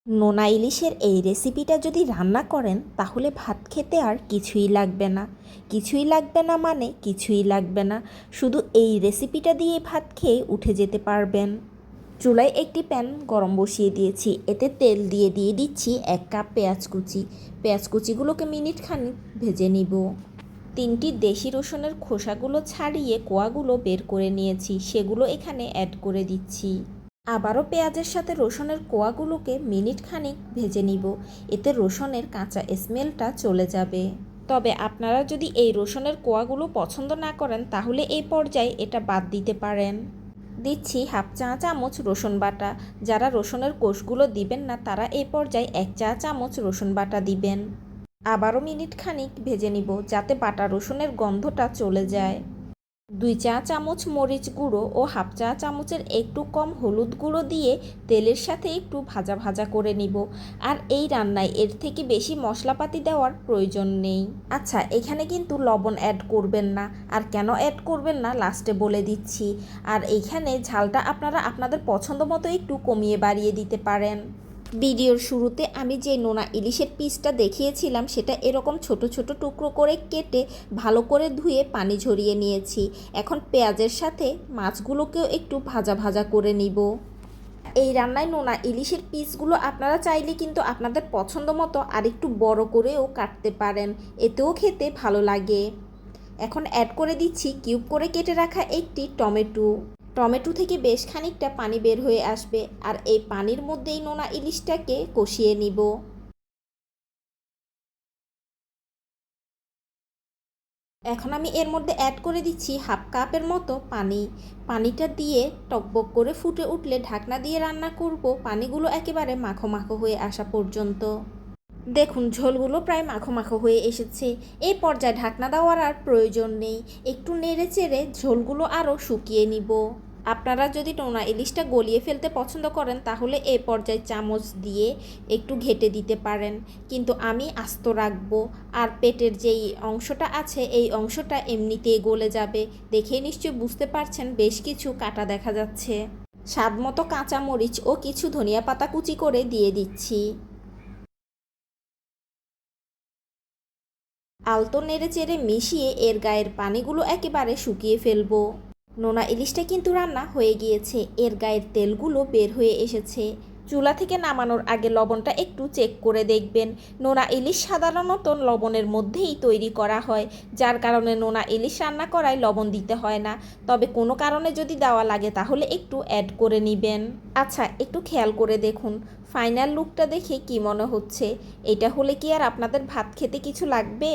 নোনা ইলিশের এই রেসিপিটা যদি রান্না করেন তাহলে ভাত খেতে আর কিছুই লাগবে না। কিছুই লাগবে না মানে কিছুই লাগবে না, শুধু এই রেসিপিটা দিয়ে ভাত খেয়ে উঠে যেতে পারবেন। চুলায় একটি প্যান গরম বসিয়ে দিয়েছি, এতে তেল দিয়ে দিচ্ছি 1 কাপ পেঁয়াজ কুচি। পেঁয়াজ কুচিগুলোকে মিনিট খানিক ভেজে নিব। 3টি দেশি রসুনের খোসাগুলো ছাড়িয়ে কোয়াগুলো বের করে নিয়েছি, সেগুলো এখানে অ্যাড করে দিচ্ছি। আবারও পেঁয়াজের সাথে রসুনের কোয়াগুলোকে মিনিট খানিক ভেজে নিব, এতে রসুনের কাঁচা স্মেলটা চলে যাবে। তবে আপনারা যদি এই রসুনের কোয়াগুলো পছন্দ না করেন তাহলে এই পর্যায়ে এটা বাদ দিতে পারেন। দিচ্ছি হাফ চা চামচ রসুন বাটা। যারা রসুনের কোষগুলো দিবেন না তারা এই পর্যায়ে 1 চা চামচ রসুন বাটা দিবেন। আবারও মিনিট খানিক ভেজে নিব যাতে বাটা রসুনের গন্ধটা চলে যায়। 2 চা চামচ মরিচ গুঁড়ো ও হাফ চা চামচের একটু কম হলুদ গুঁড়ো দিয়ে তেলের সাথে একটু ভাজা ভাজা করে নিব। আর এই রান্নায় এর থেকে বেশি মশলাপাতি দেওয়ার প্রয়োজন নেই। আচ্ছা, এখানে কিন্তু লবণ অ্যাড করবেন না। আর কেন অ্যাড করবেন না লাস্টে বলে দিচ্ছি। আর এইখানে ঝালটা আপনারা আপনাদের পছন্দ মতো একটু কমিয়ে বাড়িয়ে দিতে পারেন। ভিডিওর শুরুতে আমি যে নোনা ইলিশের পিসটা দেখিয়েছিলাম সেটা এরকম ছোট ছোট টুকরো করে কেটে ভালো করে ধুয়ে পানি ঝরিয়ে নিয়েছি। এখন পেঁয়াজের সাথে মাছগুলোকেও একটু ভাজা ভাজা করে নিব। এই রান্নায় নোনা ইলিশের পিসগুলো আপনারা চাইলে কিন্তু আপনাদের পছন্দ মতো আরেকটু বড় করেও কাটতে পারেন, এতেও খেতে ভালো লাগে। এখন অ্যাড করে দিচ্ছি কিউব করে কেটে রাখা একটি টমেটো থেকে বেশ খানিকটা পানি বের হয়ে আসবে, আর এই পানির মধ্যেই নোনা ইলিশটাকে কষিয়ে নিব। এখন আমি এর মধ্যে অ্যাড করে দিচ্ছি হাফ কাপের মতো পানি। পানিটা দিয়ে টকবক করে ফুটে উঠলে ঢাকনা দিয়ে রান্না করব পানিগুলো একেবারে মাখো মাখো হয়ে আসা পর্যন্ত। দেখুন ঝোলগুলো প্রায় মাখো মাখো হয়ে এসেছে। এই পর্যায়ে ঢাকনা দেওয়ার আর প্রয়োজন নেই, একটু নেড়ে চেড়ে ঝোলগুলো আরও শুকিয়ে নিব। আপনারা যদি নোনা ইলিশটা গলিয়ে ফেলতে পছন্দ করেন তাহলে এই পর্যায়ে চামচ দিয়ে একটু ঘেটে দিতে পারেন, কিন্তু আমি আস্ত রাখবো। আর পেটের যেই অংশটা আছে এই অংশটা এমনিতেই গলে যাবে। দেখেই নিশ্চয়ই বুঝতে পারছেন বেশ কিছু কাটা দেখা যাচ্ছে। স্বাদ মতো কাঁচা মরিচ ও কিছু ধনিয়া পাতা কুচি করে দিয়ে দিচ্ছি। আলতো নেড়ে চেড়ে মিশিয়ে এর গায়ের পানিগুলো একেবারে শুকিয়ে ফেলবো। নোনা ইলিশটা কিন্তু রান্না হয়ে গিয়েছে, এর গায়ের তেলগুলো বের হয়ে এসেছে। চুলা থেকে নামানোর আগে লবণটা একটু চেক করে দেখবেন। নোনা ইলিশ সাধারণত লবণের মধ্যেই তৈরি করা হয়, যার কারণে নোনা ইলিশ রান্না করায় লবণ দিতে হয় না। তবে কোনো কারণে যদি দেওয়া লাগে তাহলে একটু অ্যাড করে নেবেন। আচ্ছা, একটু খেয়াল করে দেখুন ফাইনাল লুকটা দেখে কি মনে হচ্ছে? এটা হলে কি আর আপনাদের ভাত খেতে কিছু লাগবে?